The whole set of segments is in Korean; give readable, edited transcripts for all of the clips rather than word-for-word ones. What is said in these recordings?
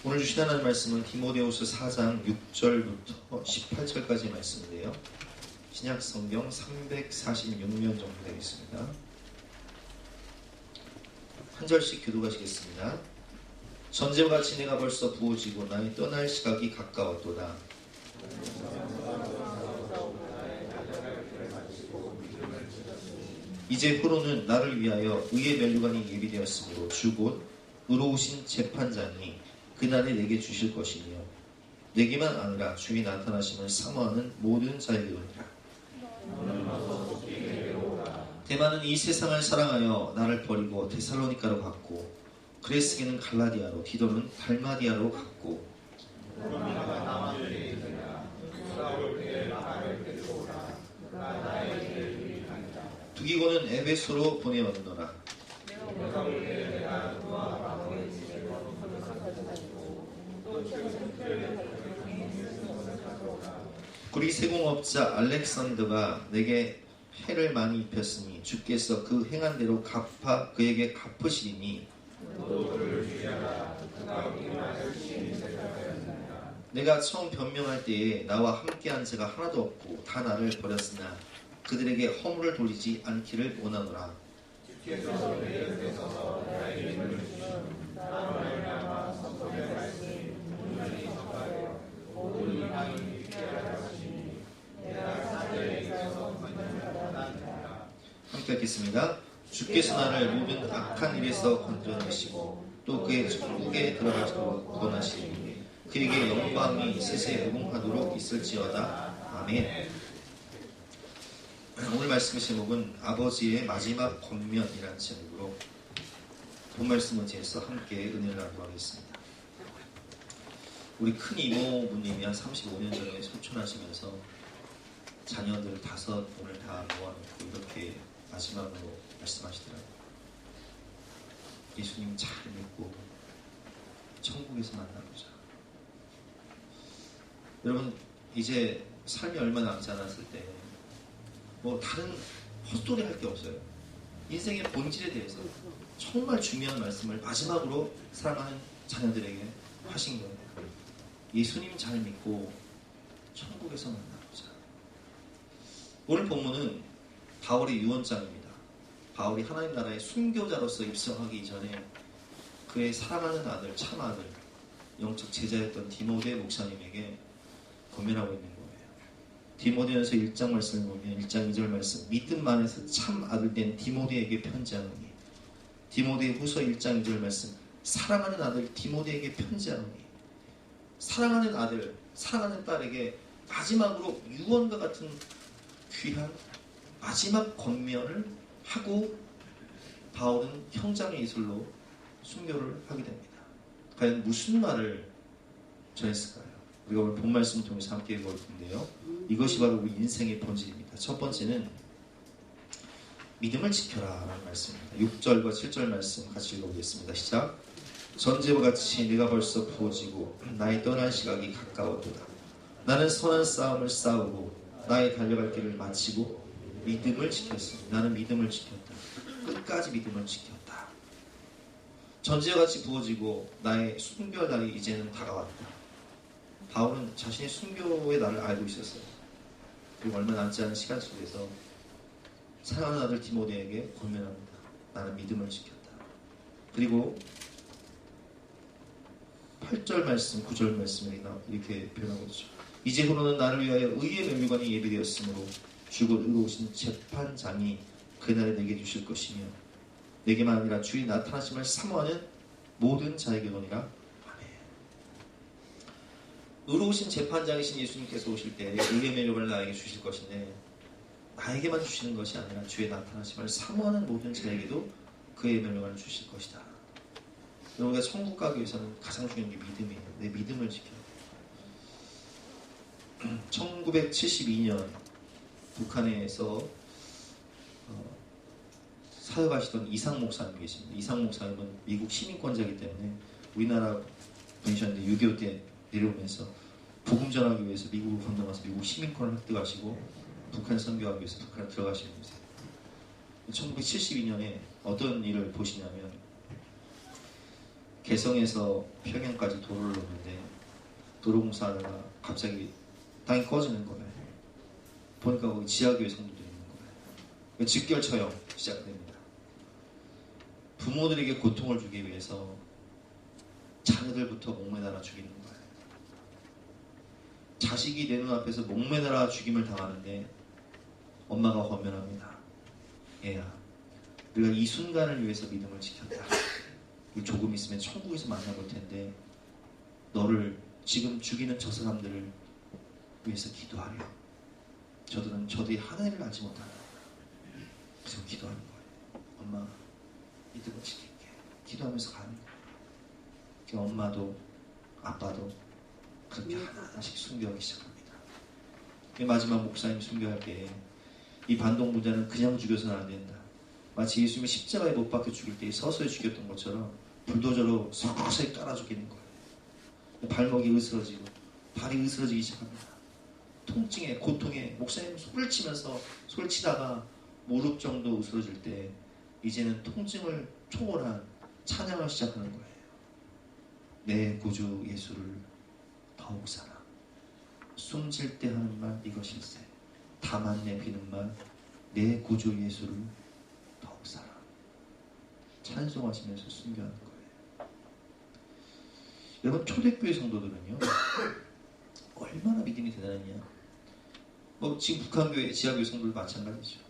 오늘 주신 하나님 말씀은 디모데후서 4장 6절부터 18절까지 말씀인데요. 신약 성경 346면 정도 되겠습니다. 한 절씩 교독하시겠습니다. 전제와 같이 내가 벌써 부어지고 나의 떠날 시각이 가까웠도다. 이제 후로는 나를 위하여 의의 면류관이 예비되었으므로 주 곧 의로우신 재판장이 그날에 내게 주실 것이며 내게만 아니라 주의 나타나심을 사모하는 모든 자에게로니라. 데마는 이 세상을 사랑하여 나를 버리고 데살로니가로 갔고 그레스게는 갈라디아로 디도는 달마디아로 갔고 두기고는 에베소로 보내었노라. 우리 세공업자 알렉산더가 내게 해를 많이 입혔으니 주께서 그 행한 대로 그에게 갚으시리니 내가 처음 변명할 때에 나와 함께한 자가 하나도 없고 다 나를 버렸으나 그들에게 허물을 돌리지 않기를 원하노라. 함께 읽겠습니다. 주께서 나를 모든 악한 일에서 건져내시고 또 그의 천국에 들어가시도록 구원하시니 그에게 영광이 세세에 무궁하도록 있을지어다. 아멘. 오늘 말씀의 제목은 아버지의 마지막 권면이라는 제목으로 본 말씀을 제해서 함께 은혜를 나누고 하겠습니다. 우리 큰 이모부님이 한 35년 전에 소천하시면서 자녀들 5분을 다 모아놓고 이렇게 마지막으로 말씀하시더라고요. 예수님 잘 믿고 천국에서 만나보자. 여러분 이제 삶이 얼마 남지 않았을 때 뭐 다른 헛소리 할 게 없어요. 인생의 본질에 대해서 정말 중요한 말씀을 마지막으로 사랑하는 자녀들에게 하신 거예요. 예수님 잘 믿고 천국에서 만나보자. 오늘 본문은 바울의 유언장입니다. 바울이 하나님 나라의 순교자로서 입성하기 이전에 그의 사랑하는 아들, 참 아들, 영적 제자였던 디모데 목사님에게 권면하고 있는 거예요. 디모데전서 1장 말씀을 보면 1장 2절 말씀, 믿음 안에서 참 아들 된 디모데에게 편지하노니, 디모데 후서 1장 2절 말씀, 사랑하는 아들 디모데에게 편지하노니, 사랑하는 아들, 사랑하는 딸에게 마지막으로 유언과 같은 귀한 마지막 권면을 하고 바울은 형장의 이슬로 순교를 하게 됩니다. 과연 무슨 말을 전했을까요? 우리가 오늘 본 말씀을 통해서 함께 읽어볼 텐데요. 이것이 바로 우리 인생의 본질입니다. 첫 번째는 믿음을 지켜라 라는 말씀입니다. 6절과 7절 말씀 같이 읽어보겠습니다. 시작. 전제와 같이 내가 벌써 부어지고 나의 떠날 시각이 가까웠도다. 나는 선한 싸움을 싸우고 나의 달려갈 길을 마치고 믿음을 지켰으니 나는 믿음을 지켰다. 끝까지 믿음을 지켰다. 전제와 같이 부어지고 나의 순교의 날이 이제는 다가왔다. 바울은 자신의 순교의 날을 알고 있었어요. 그리고 얼마 남지 않은 시간 속에서 사랑하는 아들 디모데에게 권면합니다. 나는 믿음을 지켰다. 그리고 8절 말씀, 9절 말씀을 이렇게 표현하고 있죠. 이제 후로는 나를 위하여 의의 면류관이 예비되었으므로 주 곧 의로우신 재판장이 그날에 내게 주실 것이며 내게만 아니라 주의 나타나심을 사모하는 모든 자에게로니라. 아멘. 의로우신 재판장이신 예수님께서 오실 때 의의 면류관을 나에게 주실 것인데 나에게만 주시는 것이 아니라 주의 나타나심을 사모하는 모든 자에게도 그의 면류관을 주실 것이다. 우리가 천국 가기 위해서는 가장 중요한 게 믿음이에요. 내 믿음을 지켜. 1972년 북한에서 사역하시던 이상 목사님 계십니다. 이상 목사님은 미국 시민권자이기 때문에 우리나라 분이셨는데 6.25 때 내려오면서 복음 전하기 위해서 미국을 건너가서 미국 시민권을 획득하시고 북한 선교하기 위해서 북한에 들어가시는 거예요. 1972년에 어떤 일을 보시냐면 개성에서 평양까지 도로를 놓는데 도로공사하다가 갑자기 땅이 꺼지는 거예요. 보니까 거기 지하교회 성도들이 있는 거예요. 직결 처형 시작됩니다. 부모들에게 고통을 주기 위해서 자녀들부터 목매달아 죽이는 거예요. 자식이 내 눈앞에서 목매달아 죽임을 당하는데 엄마가 권면합니다. 얘야, 우리가 이 순간을 위해서 믿음을 지켰다. 조금 있으면 천국에서 만나볼 텐데 너를 지금 죽이는 저 사람들을 위해서 기도하려. 저들이 하나님을 알지 못하는 거예요. 그래서 기도하는 거예요. 엄마, 믿음을 지킬게. 기도하면서 가는 거예요. 엄마도 아빠도 그렇게 하나씩 순교하기 시작합니다. 마지막 목사님 순교할 때 이 반동부자는 그냥 죽여서는 안 된다. 마치 예수님이 십자가에 못 박혀 죽일 때 서서히 죽였던 것처럼 불도저로 서서히 깔아 죽이는 거예요. 발목이 으스러지고 발이 으스러지기 시작합니다. 통증에 고통에 목사님 소리를 치면서 소리를 치다가 무릎 정도 으스러질 때 이제는 통증을 초월한 찬양을 시작하는 거예요. 내 구주 예수를 더욱 사랑. 숨질 때 하는 말 이것일세. 다만 내 비는 말 내 구주 예수를 더욱 사랑. 찬송하시면서 순교하는 거예요. 여러분, 초대교회 성도들은요 얼마나 믿음이 대단했냐. 지금 북한교회 지하교회 성도들 마찬가지죠.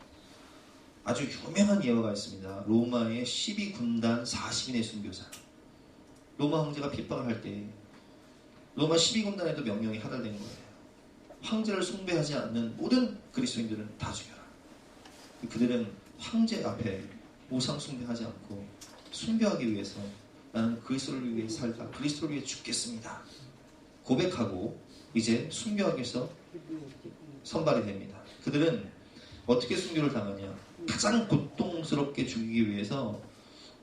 아주 유명한 예화가 있습니다. 로마의 12군단 40인의 순교자. 로마 황제가 핍박을 할 때 로마 12군단에도 명령이 하달된 거예요. 황제를 숭배하지 않는 모든 그리스도인들은 다 죽여라. 그들은 황제 앞에 우상 숭배하지 않고 순교하기 위해서 나는 그리스도를 위해 살다 그리스도를 위해 죽겠습니다 고백하고 이제 순교하기 위해서 선발이 됩니다. 그들은 어떻게 순교를 당하냐. 가장 고통스럽게 죽이기 위해서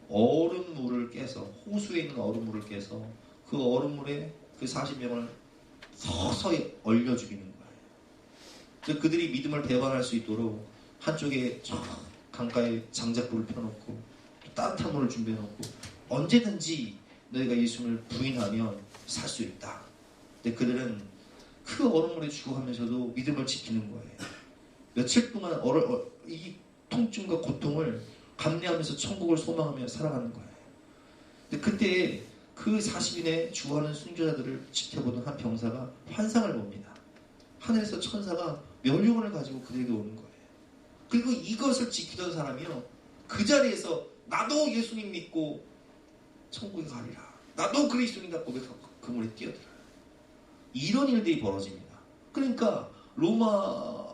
얼음물을 깨서, 호수에 있는 얼음물을 깨서 그 얼음물에 그 40명을 서서히 얼려 죽이는 거예요. 그래서 그들이 믿음을 배반할 수 있도록 한쪽에 저 강가에 장작불을 펴놓고 따뜻한 물을 준비해놓고 언제든지 너희가 예수님을 부인하면 살 수 있다. 근데 그들은 그 얼음물에 죽어가면서도 믿음을 지키는 거예요. 며칠 동안 이 통증과 고통을 감내하면서 천국을 소망하며 살아가는 거예요. 근데 그때 그 40인의 죽어가는 순교자들을 지켜보던 한 병사가 환상을 봅니다. 하늘에서 천사가 멸류관을 가지고 그들에게 오는 거예요. 그리고 이것을 지키던 사람이요, 그 자리에서 나도 예수님 믿고 천국에 가리라, 나도 그리스도인이다 고백하고 그 물에 뛰어들어요. 이런 일들이 벌어집니다. 그러니까 로마에서는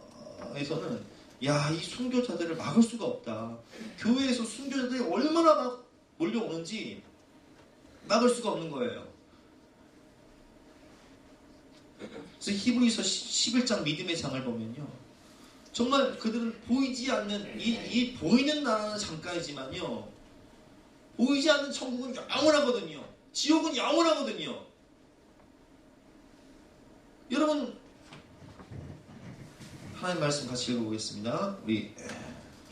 야, 이 순교자들을 막을 수가 없다. 교회에서 순교자들이 얼마나 막 몰려오는지 막을 수가 없는 거예요. 그래서 히브리서 11장 믿음의 장을 보면요, 정말 그들은 보이지 않는 이 보이는 나라는 잠깐이지만요, 보이지 않는 천국은 영원하거든요. 지옥은 영원하거든요. 여러분, 하나님 말씀 같이 읽어보겠습니다. 우리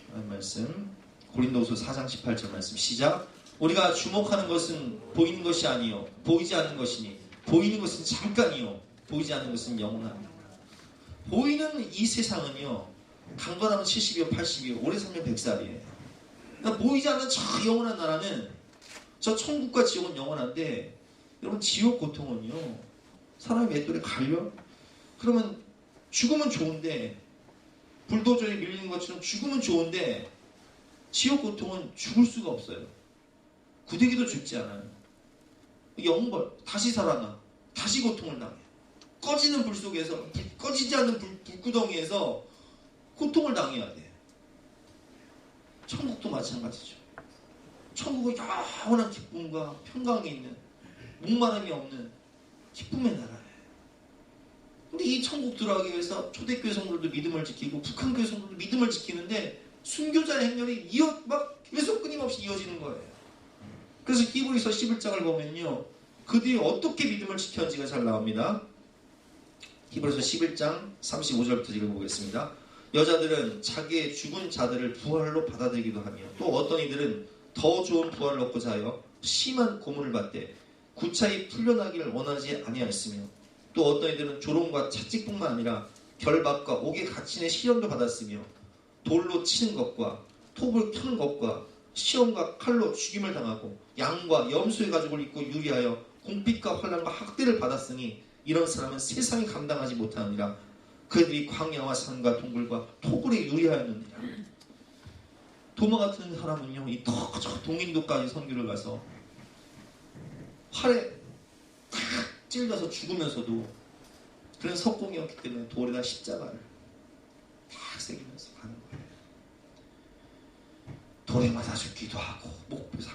하나님 말씀 고린도후서 4장 18절 말씀 시작. 우리가 주목하는 것은 보이는 것이 아니요 보이지 않는 것이니 보이는 것은 잠깐이요 보이지 않는 것은 영원합니다. 보이는 이 세상은요, 강건하면 70이요 80이요 오래 살면 100살이에요. 그러니까 보이지 않는 저 영원한 나라는, 저 천국과 지옥은 영원한데, 여러분 지옥 고통은요, 사람이 맷돌에 갈려? 그러면 죽으면 좋은데, 불도저에 밀리는 것처럼 죽으면 좋은데, 지옥 고통은 죽을 수가 없어요. 구데기도 죽지 않아요. 영벌, 다시 살아나, 다시 고통을 당해. 꺼지는 불 속에서, 꺼지지 않는 불구덩이에서 고통을 당해야 돼. 천국도 마찬가지죠. 천국은 영원한 기쁨과 평강이 있는, 목마름이 없는 기쁨의 나라예요. 근데 이 천국 들어가기 위해서 초대교회 성도들도 믿음을 지키고 북한교회 성도들도 믿음을 지키는데 순교자의 행렬이 막 계속 끊임없이 이어지는 거예요. 그래서 히브리서 11장을 보면요, 그들이 어떻게 믿음을 지켰는지가 잘 나옵니다. 히브리서 11장 35절부터 읽어보겠습니다. 여자들은 자기의 죽은 자들을 부활로 받아들이기도 하며 또 어떤 이들은 더 좋은 부활을 얻고자 하여 심한 고문을 받되 구차히 풀려나기를 원하지 아니하였으며 또 어떤 이들은 조롱과 채찍뿐만 아니라 결박과 옥에 갇힌의 시련도 받았으며 돌로 치는 것과 톱을 켜는 것과 시험과 칼로 죽임을 당하고 양과 염소의 가죽을 입고 유리하여 공핍과 환난과 학대를 받았으니 이런 사람은 세상이 감당하지 못하느니라. 그들이 광야와 산과 동굴과 토굴에 유리하였느니라. 도마 같은 사람은요, 이 저 동인도까지 선교를 가서 활에 탁 찔려서 죽으면서도 그런 석공이었기 때문에 돌에다 십자가를 탁 새기면서 가는 거예요. 돌에 맞아 죽기도 하고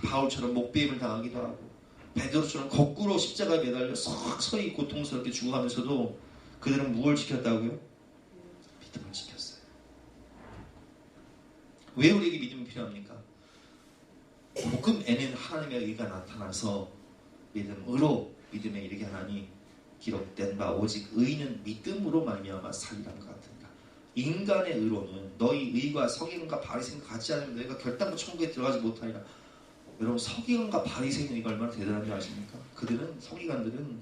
바울처럼 목베임을 당하기도 하고 베드로처럼 거꾸로 십자가에 매달려 서서히 고통스럽게 죽어가면서도 그들은 무엇을 지켰다고요? 믿음을 지켰어요. 왜 우리에게 믿음이 필요합니까? 복음에는 하나님의 의가 나타나서 믿음으로 믿음에 이르게 하나니 기록된 바 오직 의는 믿음으로 말미암아 살리란 것 같으니라. 인간의 의로는 너희 의가 서기관과 바리새인과 같지 않으면 너희가 결단코 천국에 들어가지 못하리라. 여러분, 서기관과 바리새인 의가 얼마나 대단한지 아십니까? 서기관들은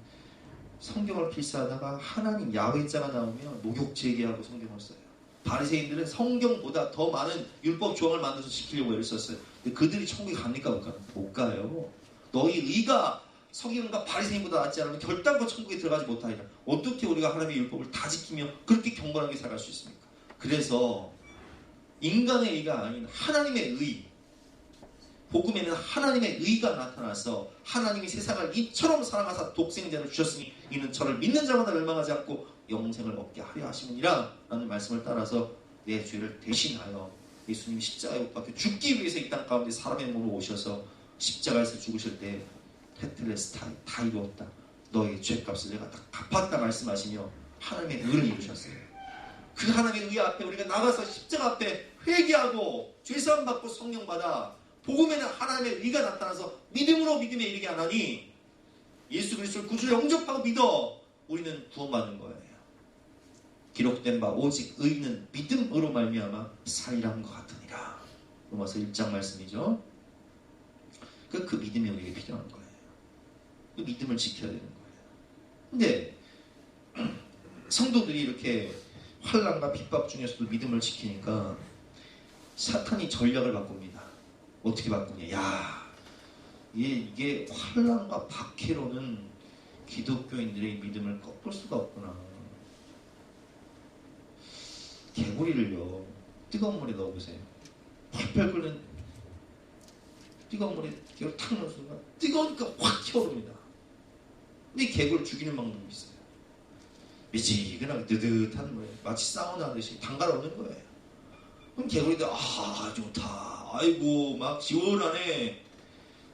성경을 필사하다가 하나님 야훼자가 나오면 목욕 제기하고 성경을 써요. 바리새인들은 성경보다 더 많은 율법 조항을 만들어서 지키려고 애를 썼어요. 근데 그들이 천국에 갑니까? 못 가요. 너희 의가 서기관과 바리새인보다 낫지 않으면 결단코 천국에 들어가지 못하리라. 어떻게 우리가 하나님의 율법을 다 지키며 그렇게 경건하게 살아갈 수 있습니까? 그래서 인간의 의가 아닌 하나님의 의, 복음에는 하나님의 의가 나타나서 하나님이 세상을 이처럼 사랑하사 독생자를 주셨으니 이는 저를 믿는 자마다 멸망하지 않고 영생을 얻게 하려 하심이니라 라는 말씀을 따라서 내 죄를 대신하여 예수님이 십자가에 못 박혀 죽기 위해서 이 땅 가운데 사람의 몸으로 오셔서 십자가에서 죽으실 때 테텔레스타이 다 이루었다. 너의 죄값을 내가 다 갚았다 말씀하시며 하나님의 의를 이루셨어요. 그 하나님의 의 앞에 우리가 나가서 십자가 앞에 회개하고 죄사함 받고 성령 받아 복음에는 하나님의 의가 나타나서 믿음으로 믿음에 이르게 하나니 예수 그리스도를 구주로 영접하고 믿어 우리는 구원받는 거예요. 기록된 바 오직 의는 믿음으로 말미암아 살리란 것 같으니라. 로마서 1장 말씀이죠. 그 믿음이 우리에게 필요한 거예요. 그 믿음을 지켜야 되는 거예요. 근데 성도들이 이렇게 환난과 핍박 중에서도 믿음을 지키니까 사탄이 전략을 바꿉니다. 어떻게 바꾸냐? 야, 이게 환난과 박해로는 기독교인들의 믿음을 꺾을 수가 없구나. 개구리를요, 뜨거운 물에 넣어보세요. 펄펄 끓는 뜨거운 물에 개구리 탁 넣는 순간 뜨거우니까 확 튀어오릅니다. 근데 이 개구리를 죽이는 방법이 있어요. 미지근하게 뜨뜻한 물에 마치 사우나 하듯이 담가 넣는 거예요. 그럼 개구리들 좋다, 아이고 막 시원하네.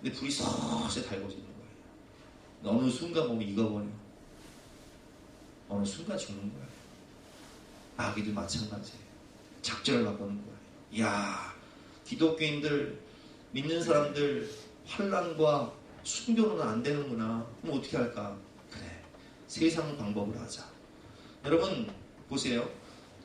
근데 불이 서서히 달궈지는 거예요. 어느 순간 몸이 익어버려. 어느 순간 죽는 거예요. 아기도 마찬가지예요. 작전을 바꾸는 거예요. 이야, 기독교인들, 믿는 사람들 환난과 순교로는 안 되는구나. 그럼 어떻게 할까? 그래, 세상 방법을 하자. 여러분 보세요.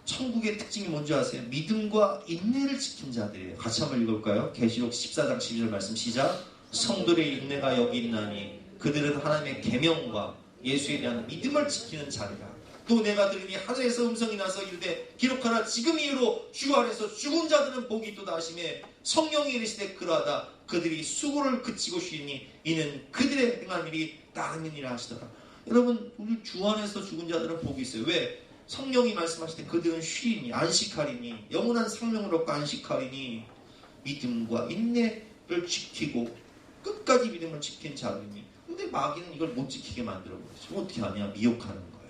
천국의 특징이 뭔지 아세요? 믿음과 인내를 지킨 자들이에요. 같이 한번 읽어볼까요? 계시록 14장 12절 말씀 시작. 성도의 인내가 여기 있나니 그들은 하나님의 계명과 예수에 대한 믿음을 지키는 자리라. 또 내가 들으니 하늘에서 음성이 나서 이르되 기록하라. 지금 이후로 주 안에서 죽은 자들은 복이 있도다 하시매 성령이 이르시되 그러하다. 그들이 수고를 그치고 쉬니 이는 그들의 행한 일이 따름이니라 하시더라. 여러분, 우리 주 안에서 죽은 자들은 복이 있어요. 왜? 성령이 말씀하실 때 그들은 쉬리니 안식하리니 영원한 생명을 얻고 안식하리니 믿음과 인내를 지키고 끝까지 믿음을 지킨 자들이니. 근데 마귀는 이걸 못 지키게 만들어버리죠. 어떻게 하냐? 미혹하는 거예요.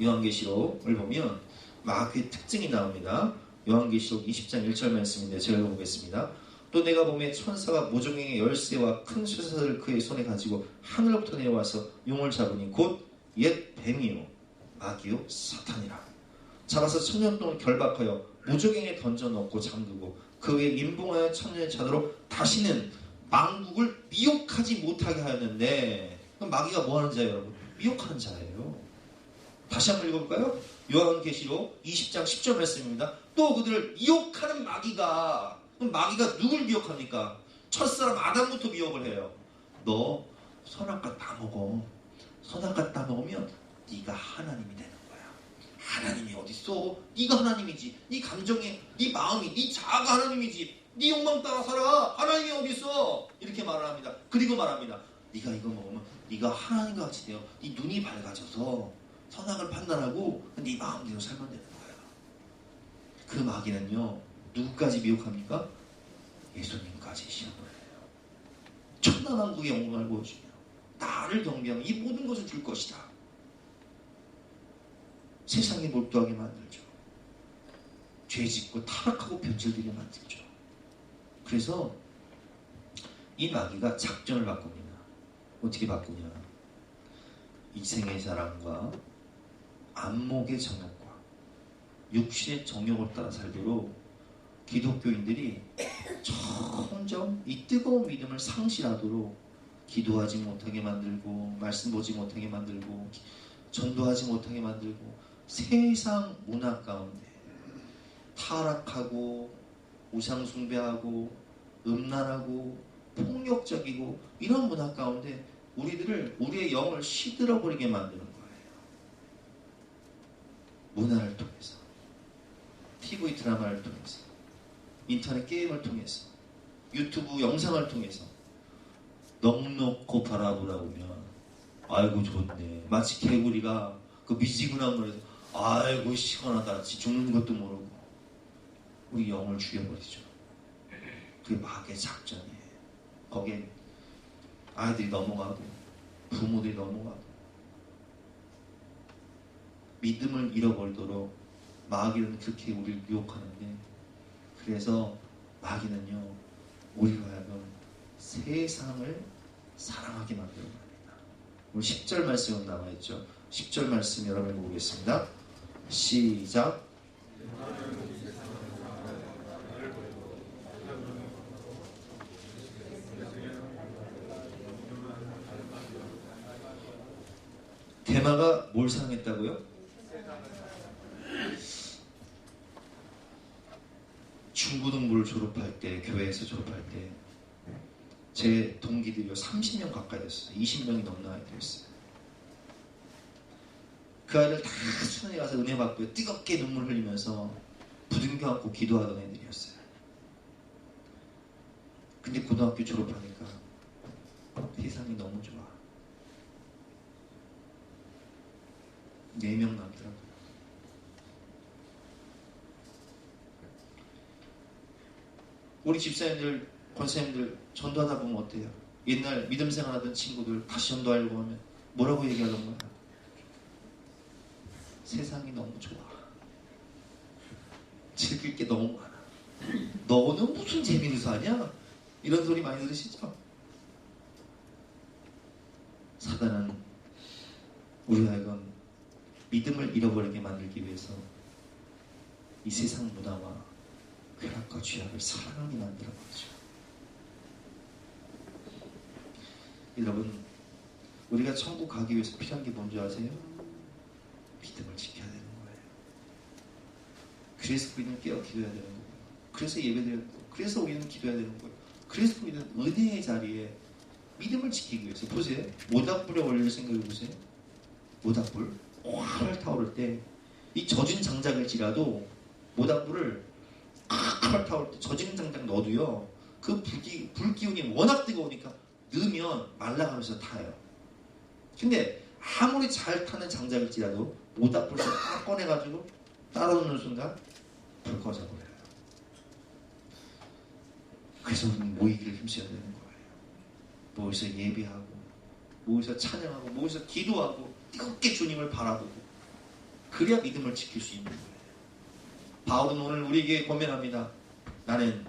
요한계시록을 보면 마귀의 특징이 나옵니다. 요한계시록 20장 1절 말씀인데 제가 읽어보겠습니다. 또 내가 보매 천사가 모종행의 열쇠와 큰 쇠사슬을 그의 손에 가지고 하늘로부터 내려와서 용을 잡으니 곧 옛 뱀이요 마귀요 사탄이라. 잡아서 천년 동안 결박하여 무저갱에 던져넣고 잠그고 그 외에 임봉하여 천년의 자도록 다시는 만국을 미혹하지 못하게 하였는데, 그럼 마귀가 뭐 하는 자예요, 여러분? 미혹하는 자예요. 다시 한번 읽어볼까요? 요한계시록 20장 10절 말씀입니다. 또 그들을 미혹하는 마귀가, 그럼 마귀가 누굴 미혹합니까? 첫사람 아담부터 미혹을 해요. 너 선악과 따먹어. 선악과 따먹으면 네가 하나님이 되는 거야. 하나님이 어딨어? 네가 하나님이지. 네 감정이, 네 마음이, 네 자아가 하나님이지. 네 욕망 따라 살아. 하나님이 어딨어? 이렇게 말을 합니다. 그리고 말합니다. 네가 이거 먹으면 네가 하나님과 같이 돼요. 네 눈이 밝아져서 선악을 판단하고 네 마음대로 살면 되는 거야. 그 마귀는요, 누구까지 미혹합니까? 예수님까지 시험을 해요. 천하만국의 영광을 보여주며 나를 경배하면 이 모든 것을 줄 것이다. 세상에 몰두하게 만들죠. 죄짓고 타락하고 변질되게 만들죠. 그래서 이 마귀가 작전을 바꿉니다. 어떻게 바꾸냐? 이생의 자랑과 안목의 정욕과 육신의 정욕을 따라 살도록 기독교인들이 점점 이 뜨거운 믿음을 상실하도록 기도하지 못하게 만들고, 말씀 보지 못하게 만들고, 전도하지 못하게 만들고, 세상 문화 가운데 타락하고 우상 숭배하고 음란하고 폭력적이고 이런 문화 가운데 우리의 영을 시들어 버리게 만드는 거예요. 문화를 통해서, TV 드라마를 통해서, 인터넷 게임을 통해서, 유튜브 영상을 통해서 넉넉고 바라보라보면 아이고 좋네. 마치 개구리가 그 미지근한 물에서 아이고 시원하다 죽는 것도 모르고 우리 영을 죽여버리죠. 그게 마귀의 작전이에요. 거기에 아이들이 넘어가고 부모들이 넘어가고 믿음을 잃어버리도록 마귀는 그렇게 우리를 유혹하는데, 그래서 마귀는요, 우리로 하여금 세상을 사랑하게 만들어 납니다. 오늘 10절 말씀은 남아있죠. 10절 말씀 여러분 보겠습니다. 시작. 대마가 뭘 사랑했다고요? 중고등부를 졸업할 때, 교회에서 졸업할 때 제 동기들이 30명 가까이 됐어요. 20명이 넘는 아이들이었어요. 그 아이들 다 수련회 가서 은혜 받고 뜨겁게 눈물 흘리면서 부둥켜 안고 기도하던 애들이었어요. 근데 고등학교 졸업하니까 세상이 너무 좋아. 4명 남더라고요. 우리 집사님들, 권사님들 전도하다 보면 어때요? 옛날 믿음 생활하던 친구들 다시 전도하려고 하면 뭐라고 얘기하던 거야? 세상이 너무 좋아. 즐길 게 너무 많아. 너는 무슨 재미를 사냐? 이런 소리 많이 들으시죠? 사단은 우리 하여금 믿음을 잃어버리게 만들기 위해서 이 세상 문화와 쾌락과 죄악을 사랑하게 만들어버리죠. 여러분, 우리가 천국 가기 위해서 필요한 게 뭔지 아세요? 믿음을 지켜야 되는 거예요. 그래서 우리는 깨어 기도해야 되는 거예요. 그래서 예배드려야 되는 거예요. 그래서 우리는 기도해야 되는 거예요. 그래서 우리는 은혜의 자리에 믿음을 지키기 위해서, 보세요. 모닥불에 올릴 생각해 보세요. 모닥불 활 타오를 때 이 젖은 장작을지라도 모닥불을 활 타올 때 젖은 장작 넣어도요, 그 불 기운이 워낙 뜨거우니까 넣으면 말라가면서 타요. 근데 아무리 잘 타는 장작일지라도 모닥불을 딱 꺼내가지고 따라 놓는 순간 불 꺼져버려요. 그래서 우리는 모이기를 힘써야 되는 거예요. 모여서 예배하고, 모여서 찬양하고, 모여서 기도하고, 뜨겁게 주님을 바라보고, 그래야 믿음을 지킬 수 있는 거예요. 바울은 오늘 우리에게 고면합니다. 나는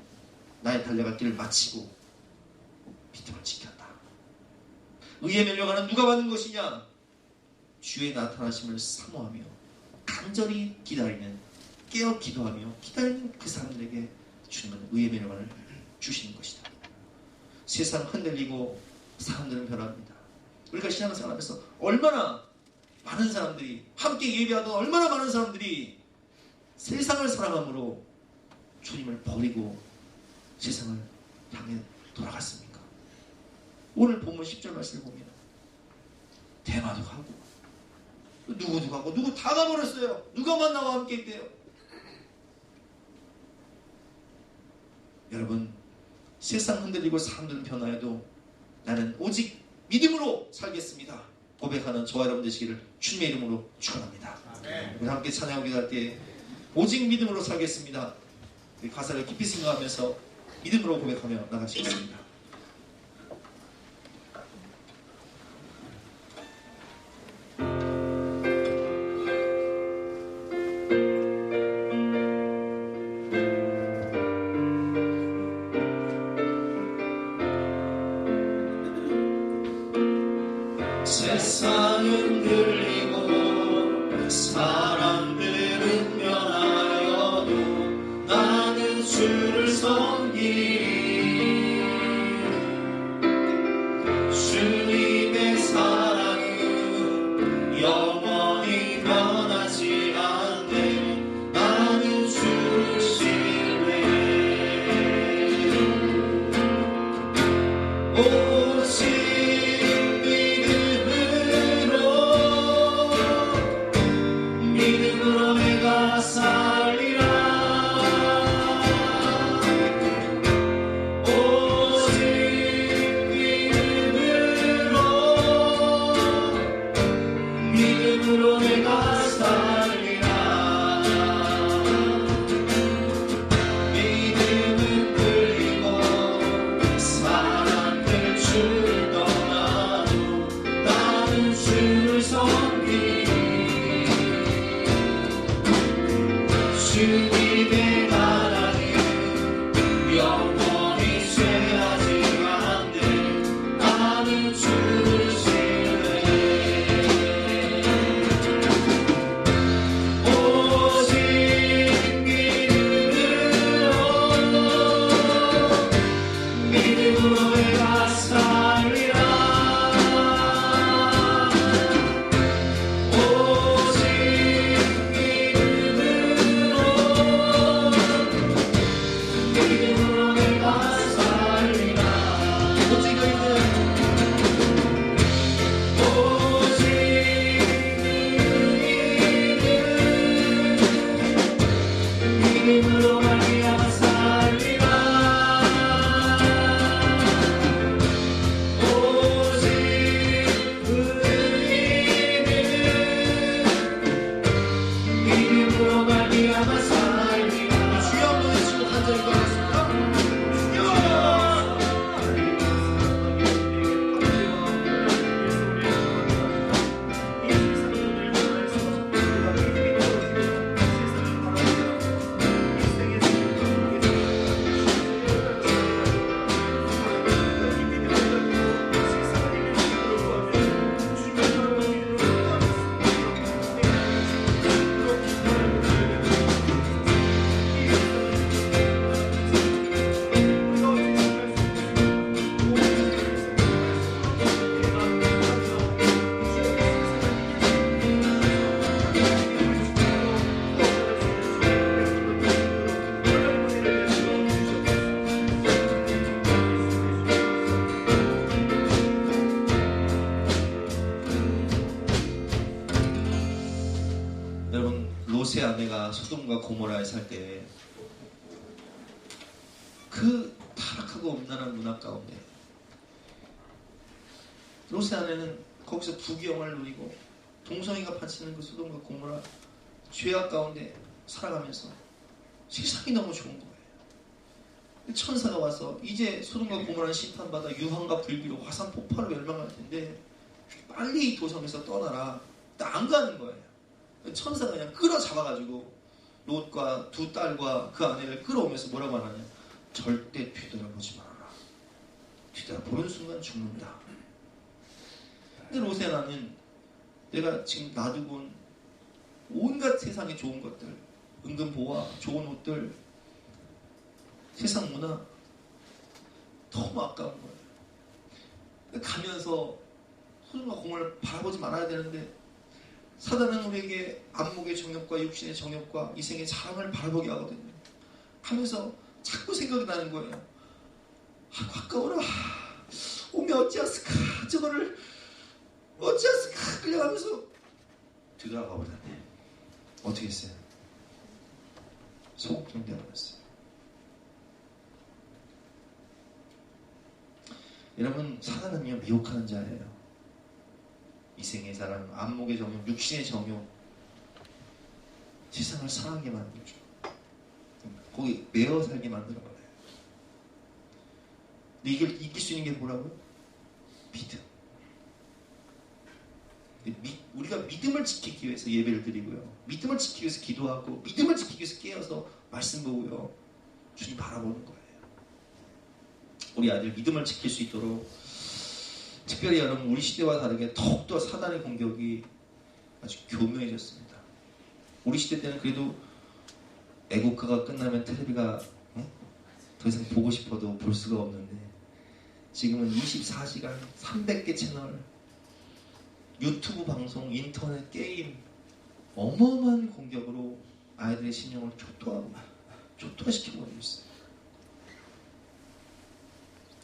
나의 달려갈 길을 마치고 믿음을 지켰다. 의의 면류관은 누가 받는 것이냐? 주의 나타나심을 사모하며 간절히 기다리는, 깨어 기도하며 기다리는 그 사람들에게 주님은 의의 면류관을 주시는 것이다. 세상 흔들리고 사람들은 변합니다. 우리가 신앙생활하면서 얼마나 많은 사람들이, 함께 예배하던 얼마나 많은 사람들이 세상을 사랑함으로 주님을 버리고 세상을 향해 돌아갔습니까? 오늘 본문 10절 말씀을 보면 대마도 가고 누구도 가고 누구 다 가버렸어요. 누가 만나와 함께 있대요. 여러분, 세상 흔들리고 사람들은 변화해도 나는 오직 믿음으로 살겠습니다 고백하는 저와 여러분 되시기를 주님의 이름으로 축원합니다. 우리 함께 찬양하고 기도할 때 오직 믿음으로 살겠습니다. 이 가사를 깊이 생각하면서 믿음으로 고백하며 나가시겠습니다. 세상은 들리고 사람들은 변하여도 나는 주를 섬기리. 주님의 사랑은 영원히 변하지 않네. 나는 주를 신뢰해. 오직 믿음으로 내가 살리라. 오직 믿음으로 내가 살리라. 믿음은 끌리고 사람들 주를 떠나도 나는 주를 섬기리. 주님의 나라는 영원히 쇠하지 않네. 나는 주를 신뢰해. 오직 믿음으로 내가 살리라. 믿음으로 말미암아 살리라. 오직 믿음으로 말미암아 살리라. 주여 한번 외치고 간절히 기도하겠습니다. 여러분, 롯의 아내가 소돔과 고모라에 살 때 그 타락하고 음란한 문화 가운데 롯의 아내는 거기서 부귀영화를 누리고 동성애가 바치는 그 소돔과 고모라 죄악 가운데 살아가면서 세상이 너무 좋은 거예요. 천사가 와서 이제 소돔과 고모라는 심판받아 유황과 불비로 화산 폭발로 멸망할 텐데 빨리 이 도성에서 떠나라. 안 가는 거예요. 천사가 그냥 끌어잡아가지고 롯과 두 딸과 그 아내를 끌어오면서 뭐라고 하느냐, 절대 뒤돌아보지 말아라. 뒤돌아보는 순간 죽는다. 근데 롯의 아내는 내가 지금 놔두고 온 온갖 세상의 좋은 것들, 은근 보아, 좋은 옷들, 세상 문화 너무 아까운 거예요. 가면서 소돔과 고모라를 바라보지 말아야 되는데 사단은 우리에게 안목의 정욕과 육신의 정욕과 이생의 자랑을 바라보게 하거든요. 하면서 자꾸 생각이 나는 거예요. 가까워라. 오면 어찌하스까. 저거를 어찌하스까. 끌려가면서 들어가 버렸네. 어떻게 했어요? 소극적이 되어버렸어요. 여러분, 사단은요 미혹하는 자예요. 이생의 사랑, 안목의 정욕, 육신의 정욕, 세상을 상하게 만들죠. 거기 매어 살게 만들어버려요. 근데 이걸 이길 수 있는 게 뭐라고요? 믿음. 우리가 믿음을 지키기 위해서 예배를 드리고요. 믿음을 지키기 위해서 기도하고, 믿음을 지키기 위해서 깨어서 말씀 보고요. 주님 바라보는 거예요. 우리 아들 믿음을 지킬 수 있도록, 특별히 여러분 우리 시대와 다르게 더욱더 사단의 공격이 아주 교묘해졌습니다. 우리 시대 때는 그래도 애국가가 끝나면 텔레비가 더 이상 보고 싶어도 볼 수가 없는데, 지금은 24시간 300개 채널, 유튜브 방송, 인터넷, 게임, 어마어마한 공격으로 아이들의 신경을 초토화시켜버리고 있어요.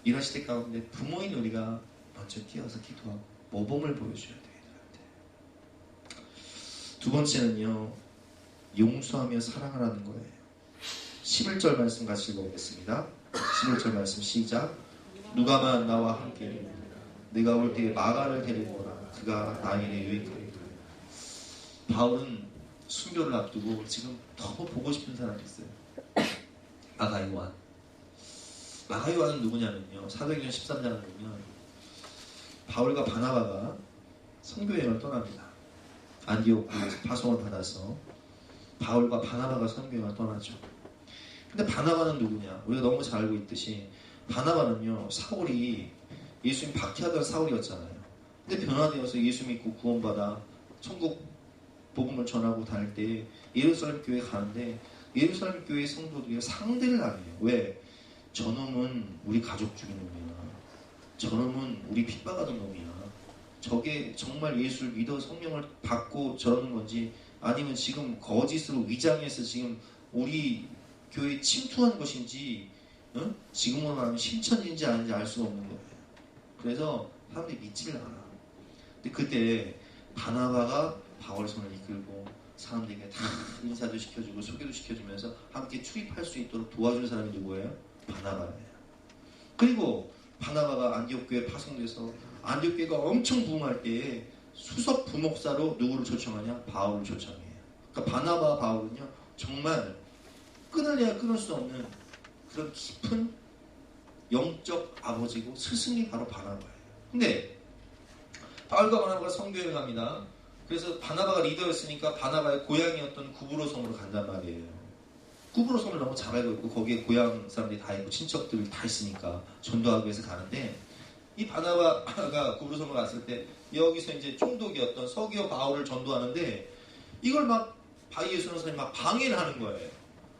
이런 시대 가운데 부모인 우리가 먼저 끼어서 기도하고 모범을 보여줘야 돼요. 애들한테. 두 번째는요, 용서하며 사랑하라는 거예요. 11절 말씀 같이 읽어보겠습니다. 11절 말씀 시작. 누가만 나와 함께 내가 올 때에 마가를 데리고 오라. 그가 나에게 유익하리라. 바울은 순교를 앞두고 지금 너무 보고 싶은 사람이 있어요. 마가 요한. 마가 요한은 누구냐면요, 사도행전 13장을 보면 바울과 바나바가 선교여행을 떠납니다. 안디옥에서 파송을 받아서 바울과 바나바가 선교여행을 떠나죠. 근데 바나바는 누구냐? 우리가 너무 잘 알고 있듯이 바나바는요, 사울이 예수님 박해하던 사울이었잖아요. 근데 변화되어서 예수 믿고 구원받아 천국 복음을 전하고 다닐 때 예루살렘 교회에 가는데, 예루살렘 교회 성도들이 상대를 안 해요. 왜? 저놈은 우리 가족 죽인 놈이야. 저놈은 우리 핍박하던 놈이야. 저게 정말 예수를 믿어 성령을 받고 저러는 건지, 아니면 지금 거짓으로 위장해서 지금 우리 교회에 침투한 것인지, 지금으로 말하면 신천지인지 아닌지 알 수가 없는 거예요. 그래서 사람들이 믿지를 않아. 근데 그때 바나바가 바울의 손을 이끌고 사람들에게 다 인사도 시켜주고 소개도 시켜주면서 함께 출입할 수 있도록 도와주는 사람이 누구예요? 바나바예요. 그리고 바나바가 안디옥 교회에 파송돼서 안디옥 교회가 엄청 부흥할 때에 수석 부목사로 누구를 초청하냐? 바울을 초청해요. 그러니까 바나바 바울은요, 정말 끊을래야 끊을 수 없는 그런 깊은 영적 아버지고 스승이 바로 바나바예요. 근데 바울과 바나바가 선교여행 갑니다. 그래서 바나바가 리더였으니까 바나바의 고향이었던 구브로섬으로 간단 말이에요. 구브로섬을 너무 잘 알고 있고 거기에 고향 사람들이 다 있고 친척들이 다 있으니까 전도하기 위해서 가는데, 이 바나바가 구브로섬을 갔을 때 여기서 이제 총독이었던 서기오 바울을 전도하는데, 이걸 막 바이에서 선생님이 막 방해를 하는 거예요.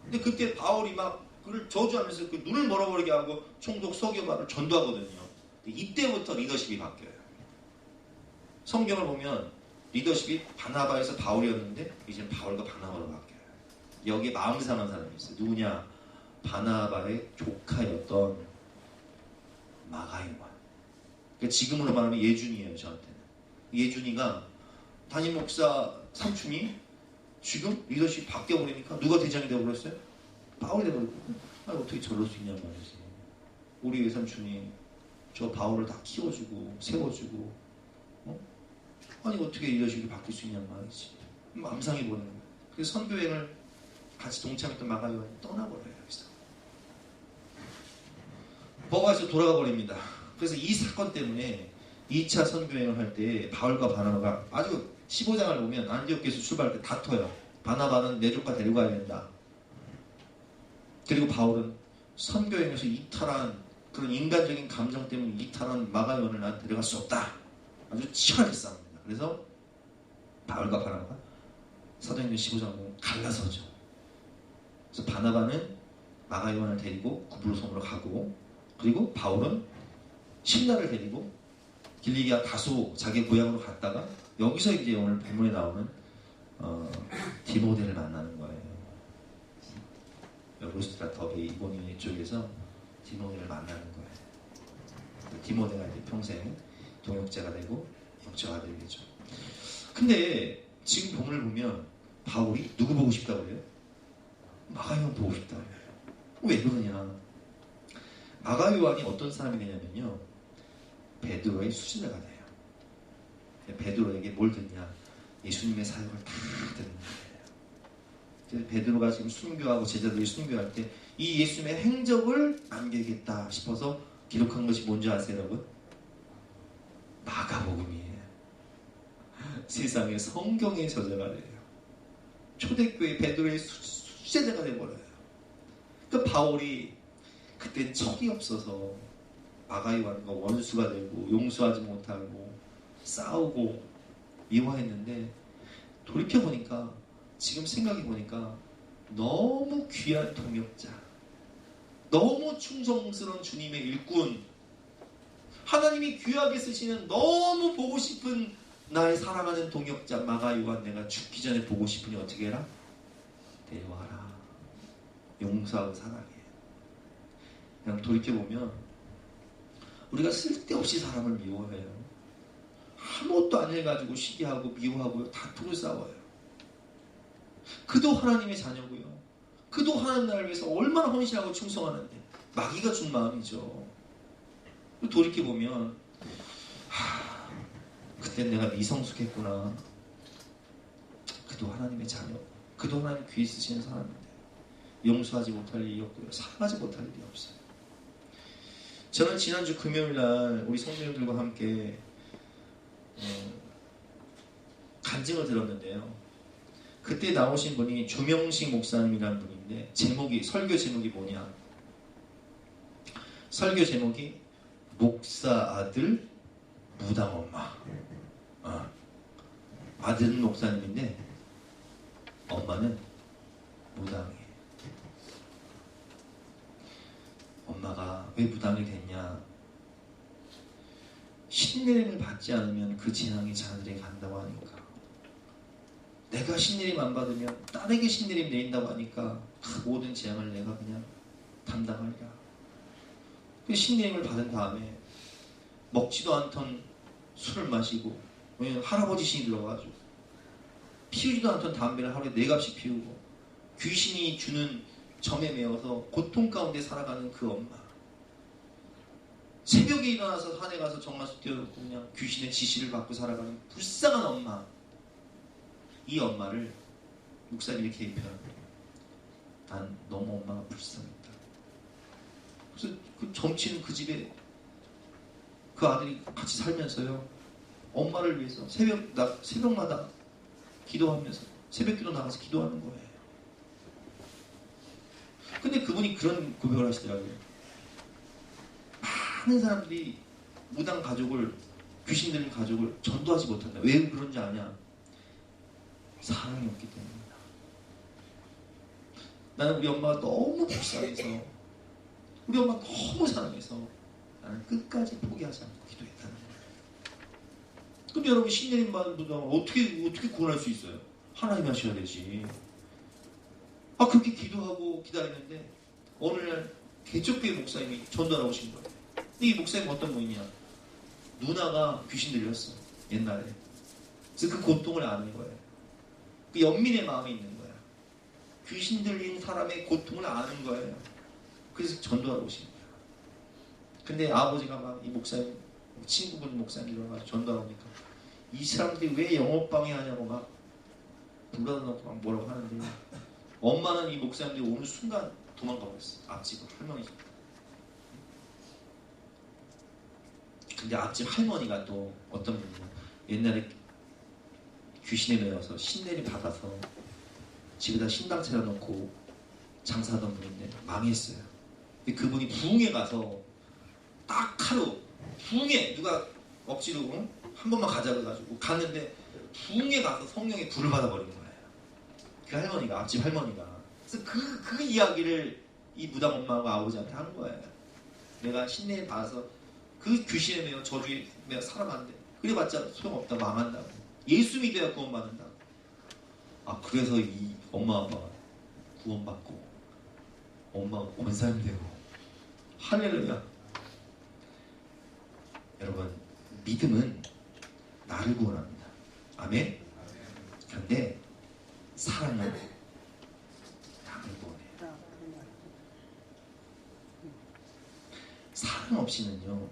근데 그때 바울이 막 그를 저주하면서 그 눈을 멀어버리게 하고 총독 서기오 바울을 전도하거든요. 이때부터 리더십이 바뀌어요. 성경을 보면 리더십이 바나바에서 바울이었는데 이제는 바울과 바나바로 바뀌어요. 여기에 마음 상한 사람이 있어요. 누구냐? 바나바의 조카였던 마가요한. 그러니까 지금으로 말하면 예준이에요. 저한테는 예준이가 담임 목사 삼촌이 지금 리더십 바뀌어버리니까 누가 대장이 되어버렸어요? 바울이 되어버렸거든요. 아니, 어떻게 저럴 수 있냔 말이지. 우리 외삼촌이 저 바울을 다 키워주고 세워주고, 아니 어떻게 리더십이 바뀔 수 있냔 말이지. 맘상해 보는 거예요. 그래서 선교여행을 같이 동참했던 마가요한이 떠나버려요. 여기서 버가에서 돌아가 버립니다. 그래서 이 사건 때문에 2차 선교여행을 할 때 바울과 바나바가 아주 15장을 보면 안디옥에서 출발할 때 다퉈요. 바나바는 내 조카 데리고 가야 된다. 그리고 바울은 선교여행에서 이탈한 그런 인간적인 감정 때문에 이탈한 마가요한을 난 데려갈 수 없다. 아주 치열하게 싸웁니다. 그래서 바울과 바나바가 사도행전 15장 보면 갈라서죠. 그래서 바나바는 마가요한을 데리고 구브로섬으로 가고, 그리고 바울은 신라를 데리고 길리기아 다소 자기 고향으로 갔다가 여기서 이제 오늘 본문에 나오는 디모데를 만나는 거예요. 루스트라 더베 이고니온 쪽에서 디모데를 만나는 거예요. 디모데가 이제 평생 동역자가 되고 역자가 되겠죠. 근데 지금 본문을 보면 바울이 누구 보고 싶다고 그래요? 마가요한 보고 싶다고 그래요. 왜 그러냐? 마가요한이 어떤 사람이 되냐면요, 베드로의 수제자가 돼요. 베드로에게 뭘 듣냐? 예수님의 사역을 다 듣는 거예요. 그래서 베드로가 지금 순교하고 제자들이 순교할 때 이 예수님의 행적을 남겨야겠다 싶어서 기록한 것이 뭔지 아세요, 여러분? 마가복음이에요. 세상에 성경의 저자가 돼요. 초대교회 베드로의 수제자가 돼버려요. 그러니까 바울이 그때 척이 없어서 마가요한과 원수가 되고 용서하지 못하고 싸우고 미워했는데, 돌이켜보니까, 지금 생각해보니까 너무 귀한 동역자, 너무 충성스러운 주님의 일꾼, 하나님이 귀하게 쓰시는 너무 보고 싶은 나의 사랑하는 동역자 마가요한, 내가 죽기 전에 보고 싶으니 어떻게 해라? 데려와라. 용서하고 사랑해. 그냥 돌이켜보면 우리가 쓸데없이 사람을 미워해요. 아무것도 안 해가지고 시기하고 미워하고 다투고 싸워요. 그도 하나님의 자녀고요. 그도 하나님 나라를 위해서 얼마나 헌신하고 충성하는데 마귀가 준 마음이죠. 돌이켜보면 그때 내가 미성숙했구나. 그도 하나님의 자녀, 그도 하나님 귀히 쓰시는 사람인데 용서하지 못할 일이 없고요, 사랑하지 못할 일이 없어요. 저는 지난주 금요일날 우리 성도님들과 함께 간증을 들었는데요, 그때 나오신 분이 조명식 목사님이라는 분인데, 설교 제목이 뭐냐? 설교 제목이 목사 아들 무당 엄마. 아들은 목사님인데 엄마는 무당이에요. 엄마가 왜 무당이 됐냐? 신내림을 받지 않으면 그 재앙이 자녀들에게 간다고 하니까, 내가 신내림 안 받으면 딸에게 신내림 내린다고 하니까 그 모든 재앙을 내가 그냥 담당하리라. 그 신내림을 받은 다음에 먹지도 않던 술을 마시고, 왜냐면 할아버지 신이 들어가지고, 피우지도 않던 담배를 하루에 4갑씩 피우고, 귀신이 주는 점에 매어서 고통 가운데 살아가는 그 엄마, 새벽에 일어나서 산에 가서 정마수 뛰어놓고 그냥 귀신의 지시를 받고 살아가는 불쌍한 엄마, 이 엄마를 목사님이 개입해요. 난 너무 엄마가 불쌍했다. 그래서 그 점치는 그 집에 그 아들이 같이 살면서요, 엄마를 위해서 새벽마다 기도하면서 새벽기도 나가서 기도하는 거예요. 근데 그분이 그런 고백을 하시더라고요. 많은 사람들이 무당 가족을, 귀신 들린 가족을 전도하지 못한다. 왜 그런지 아냐? 사랑이 없기 때문이다. 나는 우리 엄마가 너무 불쌍해서, 우리 엄마 너무 사랑해서 나는 끝까지 포기하지 않고 기도했다는 거예요. 근데 여러분, 신내림 받은 무당을 어떻게 구원할 수 있어요? 하나님이 하셔야 되지. 그렇게 기도하고 기다리는데 어느 날 개척교회 목사님이 전도하러 오신 거예요. 근데 이 목사님 어떤 분이냐? 누나가 귀신 들렸어, 옛날에. 그래서 그 고통을 아는 거예요. 그 연민의 마음이 있는 거야. 귀신 들린 사람의 고통을 아는 거예요. 그래서 전도하러 오신 거야. 근데 아버지가 막 이 목사님, 친구분 목사님 들어가서 전도하러 오니까 이 사람들이 왜 영업방해 하냐고 막 불러다 놓고 막 뭐라고 하는데, 엄마는 이 목사님들이 오는 순간 도망가 버렸어. 앞집으로, 할머니 집. 근데 앞집 할머니가 또 어떤 분이냐, 옛날에 귀신에 매여서 신내림 받아서 집에다 신당 차려놓고 장사하던 분인데 망했어요. 근데 그분이 부흥회 가서 딱 하루, 부흥회 누가 억지로 한 번만 가자 그래가지고 갔는데, 부흥회 가서 성령의 불을 받아버린 거예요. 그 할머니가, 앞집 할머니가. 그래서 그 이야기를 이 무당 엄마하고 아버지한테 하는 거예요. 내가 신내림 받아서 그 귀신에 매여 저주에 매여 살아간대. 그래봤자 소용없다, 망한다고. 예수 믿어야 구원받는다고. 그래서 이 엄마 아빠가 구원받고 엄마가 권사님 되고 할렐루야. 여러분, 믿음은 나를 구원합니다. 아멘. 그런데 사랑은 남을 구원해요. 사랑 없이는요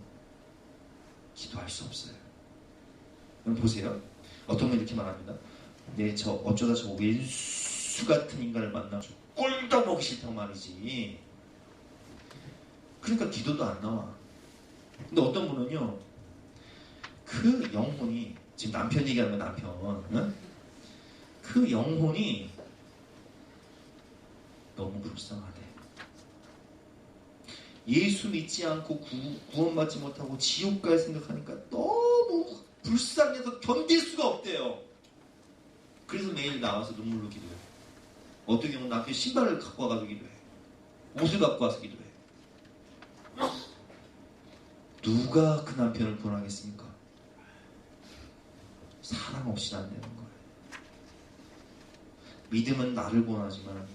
기도할 수 없어요. 여러분 보세요. 어떤 분 이렇게 말합니다. 네, 저 어쩌다 저 왼수 같은 인간을 만나서 꼴도 보기 싫다고 말이지. 그러니까 기도도 안 나와. 근데 어떤 분은요, 그 영혼이, 지금 남편 얘기하는 거 남편, 응? 그 영혼이 너무 불쌍하대. 예수 믿지 않고 구원받지 못하고 지옥 갈 생각하니까 너무 불쌍해서 견딜 수가 없대요. 그래서 매일 나와서 눈물로 기도해. 어떤 경우는 남편 신발을 갖고 와가지고 기도해. 옷을 갖고 와서 기도해. 누가 그 남편을 구원하겠습니까? 사랑 없이는 안 되는 거예요. 믿음은 나를 구원하지만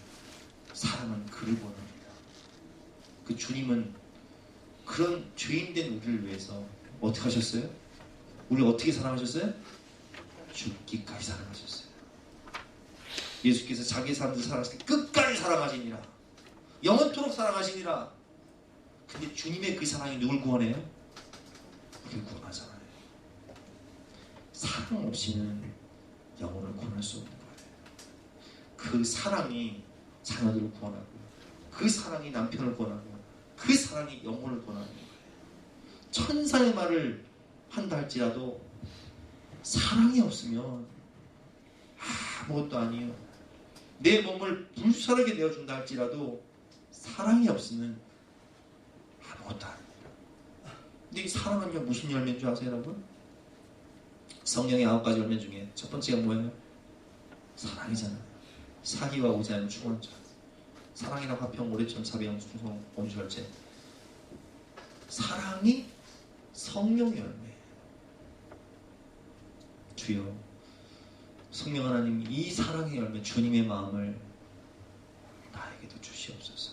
사랑은 그를 구원합니다. 그 주님은 그런 죄인된 우리를 위해서 어떻게 하셨어요? 우리를 어떻게 사랑하셨어요? 죽기까지 사랑하셨어요. 예수께서 자기 사람들 사랑하실 때 끝까지 사랑하시니라. 영원토록 사랑하시니라. 근데 주님의 그 사랑이 누굴 구원해요? 우리를 구원하잖아요. 사랑 없이는 영혼을 구원할 수 없는 거예요. 그 사랑이 자녀들을 구원하고, 그 사랑이 남편을 구원하고, 그 사랑이 영혼을 구원하는 거예요. 천사의 말을 한다 할지라도 사랑이 없으면 아무것도 아니에요. 내 몸을 불살하게 내어준다 할지라도 사랑이 없으면 아무것도 아니에요. 근데 이 사랑은요 무슨 열매인 줄 아세요, 여러분? 성령의 9가지 열매 중에 첫 번째가 뭐예요? 사랑이잖아요. 사기와 우자는 충원자. 사랑이나 화평, 오래천, 자비형, 충성, 온유절제. 사랑이 성령의 열매예요. 주여, 성령 하나님, 이 사랑의 열매, 주님의 마음을 나에게도 주시옵소서.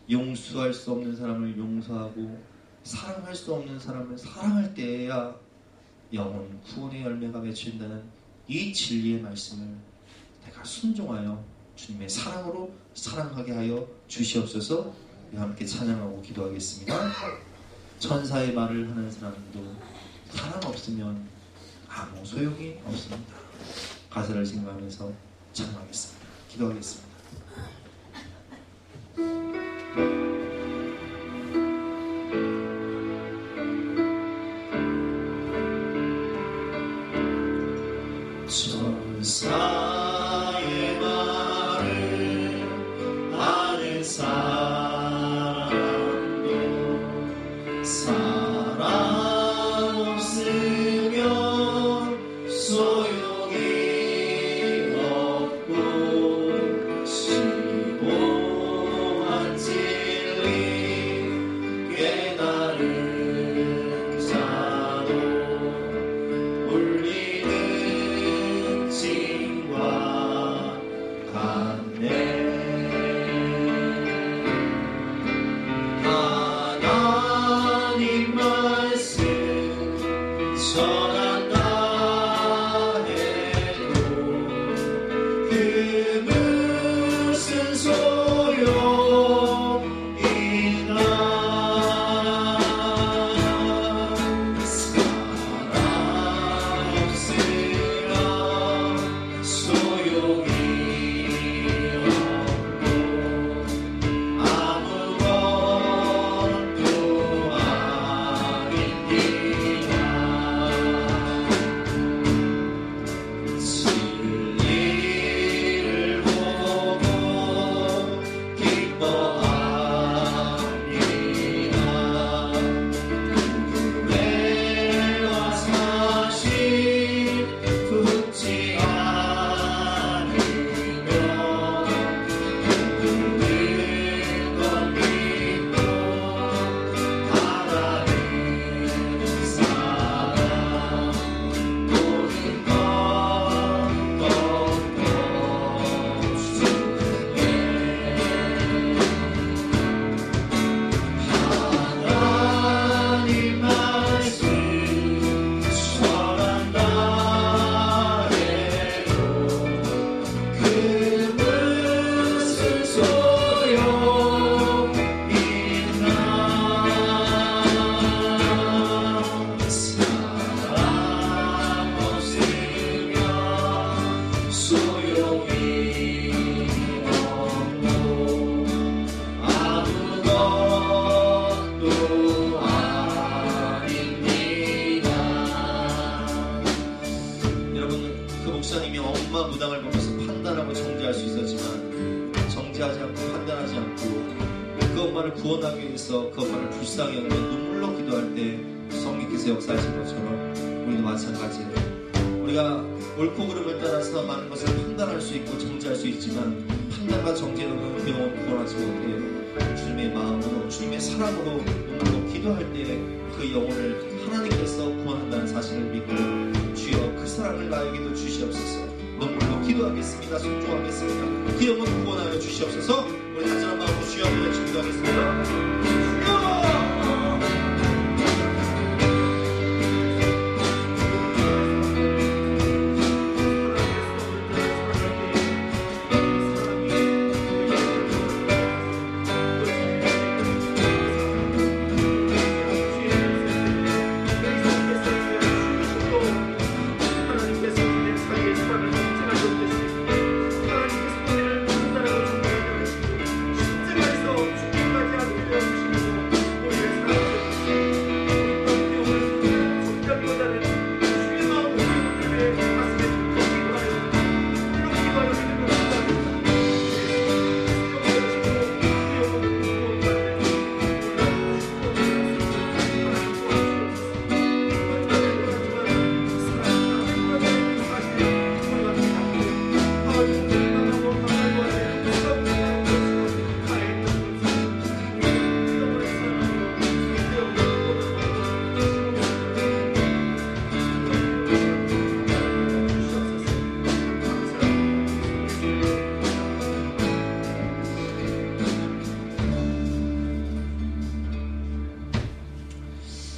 용서할 수 없는 사람을 용서하고 사랑할 수 없는 사람을 사랑할 때에야 영혼 구원의 열매가 맺힌다는 이 진리의 말씀을 내가 순종하여 주님의 사랑으로 사랑하게 하여 주시옵소서. 우리 함께 찬양하고 기도하겠습니다. 천사의 말을 하는 사람도 사랑 없으면 아무 소용이 없습니다. 가사를 생각하면서 찬양하겠습니다. 기도하겠습니다. 천사의 말을 아는 사람도 사랑 없으면 소용이 없고 심오한 진리 깨달은 자도 울리는 징과 같네. 하나님 말씀 전한다 해도 그 무슨 소용이나. 사랑 없으면 소용이 없고 아무것도 아닙니다. 엄마 무당을 보면서 판단하고 정죄할 수 있었지만 정죄하지 않고 판단하지 않고 그 엄마를 구원하기 위해서 그 엄마를 불쌍히 여기며 눈물로 기도할 때 성령께서 역사하신 것처럼 우리도 마찬가지예요. 우리가 옳고 그름을 따라서 많은 것을 판단할 수 있고 정죄할 수 있지만 판단과 정죄로는 그 영혼 구원하지 못해요. 주님의 마음으로 주님의 사랑으로 눈물로 기도할 때 그 영혼을 하나님께서 구원한다는 사실을 믿고 주여 그 사랑을 나에게도 주시옵소서. 눈물로 기도하겠습니다. 순종하겠습니다. 그 영혼 구원하여 주시옵소서. 우리 간절한 마음으로 주여 한번 외치고 기도하겠습니다. 주여!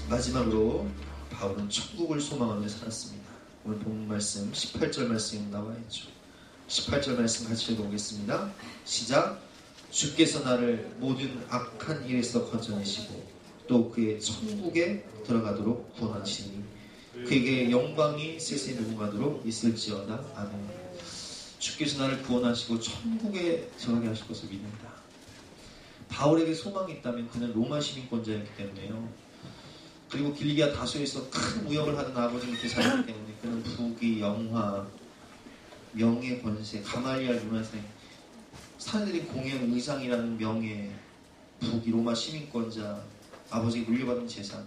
마지막으로 바울은 천국을 소망하며 살았습니다. 오늘 본 말씀 18절 말씀이 나와있죠. 18절 말씀 같이 읽어보겠습니다. 시작. 주께서 나를 모든 악한 일에서 건져내시고 또 그의 천국에 들어가도록 구원하시니 그에게 영광이 세세 무궁하도록 있을지어다. 아멘. 주께서 나를 구원하시고 천국에 들어가게 하실 것을 믿는다. 바울에게 소망이 있다면 그는 로마 시민권자였기 때문에요. 그리고 길리기아 다소에서 큰 무역을 하던 아버지 밑에 살았기 때문에 그는 부귀, 영화, 명예, 권세, 가말리알 문화생, 사내들이 공연 의상이라는 명예, 부귀, 로마 시민권자, 아버지가 물려받은 재산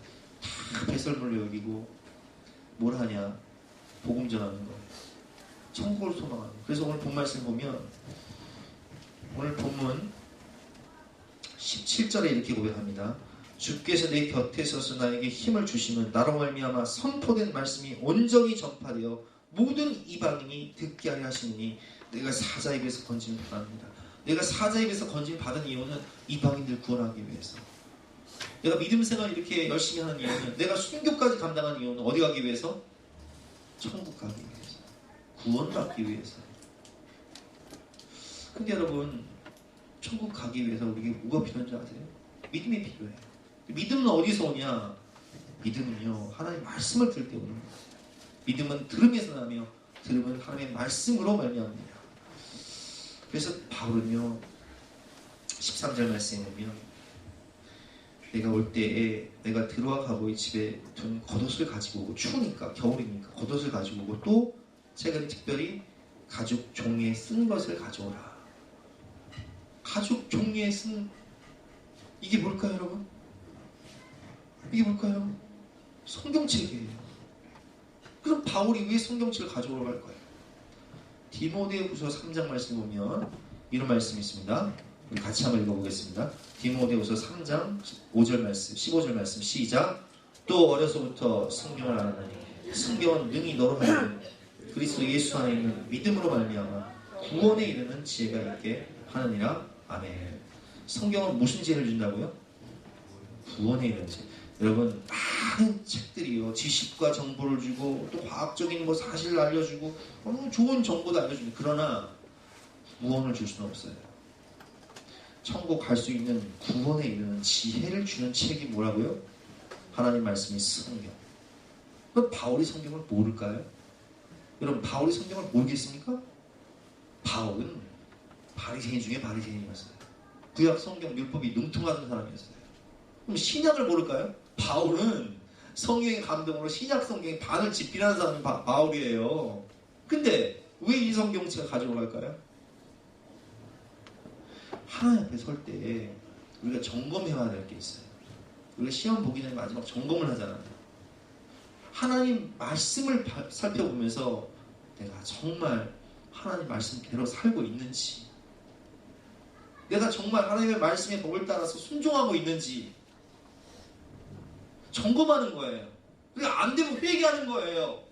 다 배설물로 여기고 뭘 하냐? 복음 전하는 거. 천국을 소망하는 거. 그래서 오늘 본 말씀 보면 오늘 본문 17절에 이렇게 고백합니다. 주께서 내 곁에 서서 나에게 힘을 주시면 나로 말미암아 선포된 말씀이 온전히 전파되어 모든 이방인이 듣게 하려 하시니 내가 사자 입에서 건짐을 받았습니다. 내가 사자 입에서 건짐을 받은 이유는 이방인들 구원하기 위해서. 내가 믿음 생활 이렇게 열심히 하는 이유는, 내가 순교까지 감당하는 이유는 어디 가기 위해서? 천국 가기 위해서. 구원받기 위해서. 근데 여러분, 천국 가기 위해서 우리에게 뭐가 필요한지 아세요? 믿음이 필요해요. 믿음은 어디서 오냐? 믿음은요, 하나님의 말씀을 들을 때 오는 거예요. 믿음은 들음에서 나며 들음은 하나님의 말씀으로 말미암습니다. 그래서 바울은요 13절 말씀에 보면 내가 올 때에 내가 들어와 가보의 집에 둔 겉옷을 가지고 오고, 추우니까 겨울이니까 겉옷을 가지고 오고, 또 최근 특별히 가죽 종이에 쓴 것을 가져오라. 가죽 종이에 쓴, 이게 뭘까요 여러분? 이게 뭘까요? 성경책이에요. 그럼 바울이 왜 성경책을 가져오라고 할까요? 디모데후서 3장 말씀 보면 이런 말씀이 있습니다. 우리 같이 한번 읽어보겠습니다. 디모데후서 3장 5절 말씀, 15절 말씀 시작. 또 어려서부터 성경을 알았나니 성경은 능히 너로 하여금 그리스도 예수 안에 있는 믿음으로 말미암아 구원에 이르는 지혜가 있게 하느니라. 아멘. 성경은 무슨 지혜를 준다고요? 구원에 이르는 지혜. 여러분, 많은 책들이요, 지식과 정보를 주고 또 과학적인 뭐 사실을 알려주고 좋은 정보도 알려줍니다. 그러나 구원을 줄 수는 없어요. 천국 갈 수 있는 구원에 이르는 지혜를 주는 책이 뭐라고요? 하나님 말씀이 성경. 그럼 바울이 성경을 모를까요? 여러분, 바울이 성경을 모르겠습니까? 바울은 바리새인 중에 바리새인이었어요. 구약 성경 율법이 능통하던 사람이었어요. 그럼 신약을 모를까요? 바울은 성경의 감동으로 신약 성경의 반을 집필하는 사람이 바울이에요. 근데 왜 이 성경책을 가지고 갈까요? 하나님 앞에 설 때 우리가 점검해야 될 게 있어요. 우리가 시험 보기 전에 마지막 점검을 하잖아요. 하나님 말씀을 살펴보면서 내가 정말 하나님 말씀대로 살고 있는지, 내가 정말 하나님의 말씀의 법을 따라서 순종하고 있는지 점검하는 거예요. 그러니까 안 되면 회개하는 거예요.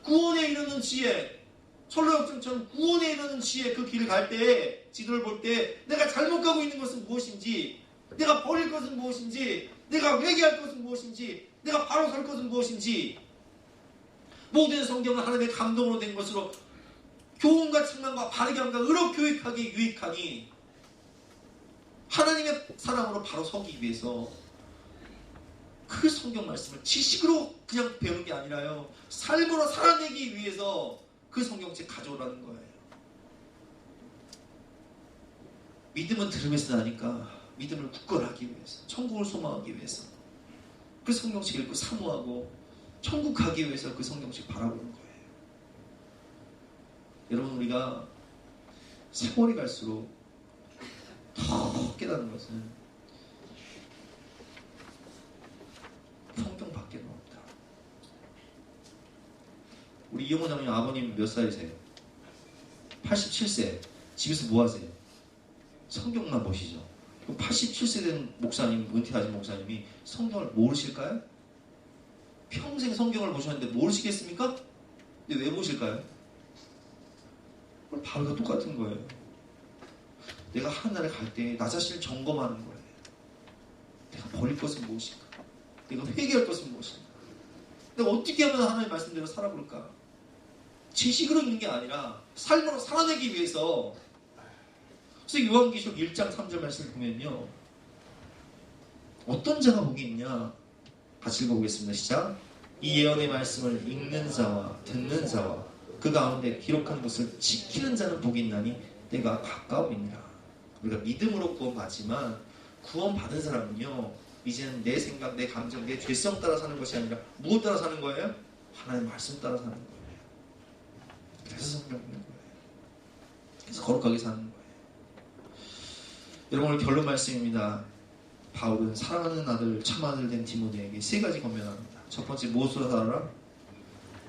구원에 이르는 지혜, 철로역정처럼 구원에 이르는 지혜, 그 길을 갈 때, 지도를 볼 때 내가 잘못 가고 있는 것은 무엇인지, 내가 버릴 것은 무엇인지, 내가 회개할 것은 무엇인지, 내가 바로 설 것은 무엇인지, 모든 성경은 하나님의 감동으로 된 것으로 교훈과 책망과 바르게 함과 의로 교육하기 유익하니, 하나님의 사랑으로 바로 서기 위해서 그 성경 말씀을 지식으로 그냥 배우는 게 아니라요, 삶으로 살아내기 위해서 그 성경책 가져오라는 거예요. 믿음은 들음에서 나니까 믿음을 굳건하기 위해서, 천국을 소망하기 위해서 그 성경책 읽고 사모하고 천국 가기 위해서 그 성경책 바라보는 거예요. 여러분, 우리가 세월이 갈수록 더 깨닫는 것은 성경밖에 없다. 우리 이영호 장님 아버님 몇 살이세요? 87세. 집에서 뭐 하세요? 성경만 보시죠. 87세 된 목사님, 은퇴하신 목사님이 성경을 모르실까요? 평생 성경을 보셨는데 모르시겠습니까? 근데 왜 보실까요? 바로 똑같은 거예요. 내가 하나님을 갈 때 나 자신을 점검하는 거예요. 내가 버릴 것은 무엇인가? 내가 회개할 것은 무엇인가? 내가 어떻게 하면 하나님의 말씀대로 살아볼까? 지식으로 있는 게 아니라 삶으로 살아내기 위해서. 그래서 요한계시록 1장 3절 말씀을 보면요, 어떤 자가 복이 있냐? 같이 읽어보겠습니다. 시작. 이 예언의 말씀을 읽는 자와 듣는 자와 그 가운데 기록한 것을 지키는 자는 복이 있나니 때가 가까움이니라. 우리가 믿음으로 구원받지만 구원받은 사람은요, 이제는 내 생각, 내 감정, 내 죄성 따라 사는 것이 아니라 무엇 따라 사는 거예요? 하나님의 말씀 따라 사는 거예요. 그래서 성경 읽는 거예요. 그래서 거룩하게 사는 거예요. 여러분, 오늘 결론 말씀입니다. 바울은 사랑하는 아들, 참 아들 된 디모데에게 세 가지 권면합니다. 첫 번째, 무엇으로 살아라?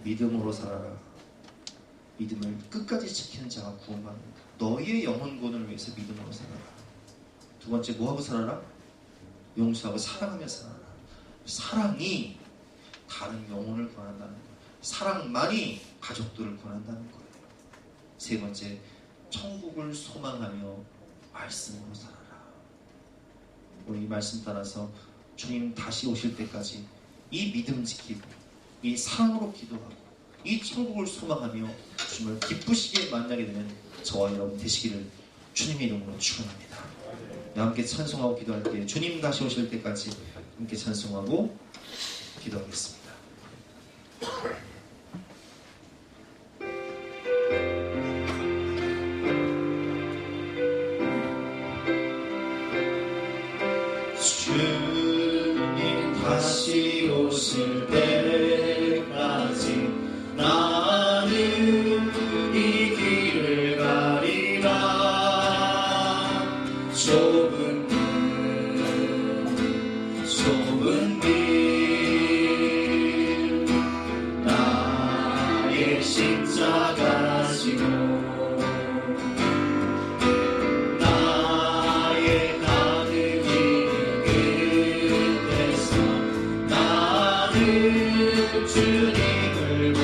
믿음으로 살아라. 믿음을 끝까지 지키는 자가 구원받는다. 너희의 영혼 구원을 위해서 믿음으로 살아라. 두 번째, 뭐하고 살아라? 용서하고 사랑하며 살아라. 사랑이 다른 영혼을 구원한다는 거예요. 사랑만이 가족들을 구원한다는 거예요. 세 번째, 천국을 소망하며 말씀으로 살아라. 우리 이 말씀 따라서 주님 다시 오실 때까지 이 믿음 지키고 이 사랑으로 기도하고 이 천국을 소망하며 주님을 기쁘시게 만나게 되는 저와 여러분 되시기를 주님의 이름으로 축원합니다. 함께 찬송하고 기도할 때, 주님 다시 오실 때까지 함께 찬송하고 기도하겠습니다. 주님 다시 오실 때까지 나는 이 길을 가리라. 좁은 길 나의 십자가 지고 나의 가득 있는 끝에서 나는 주님을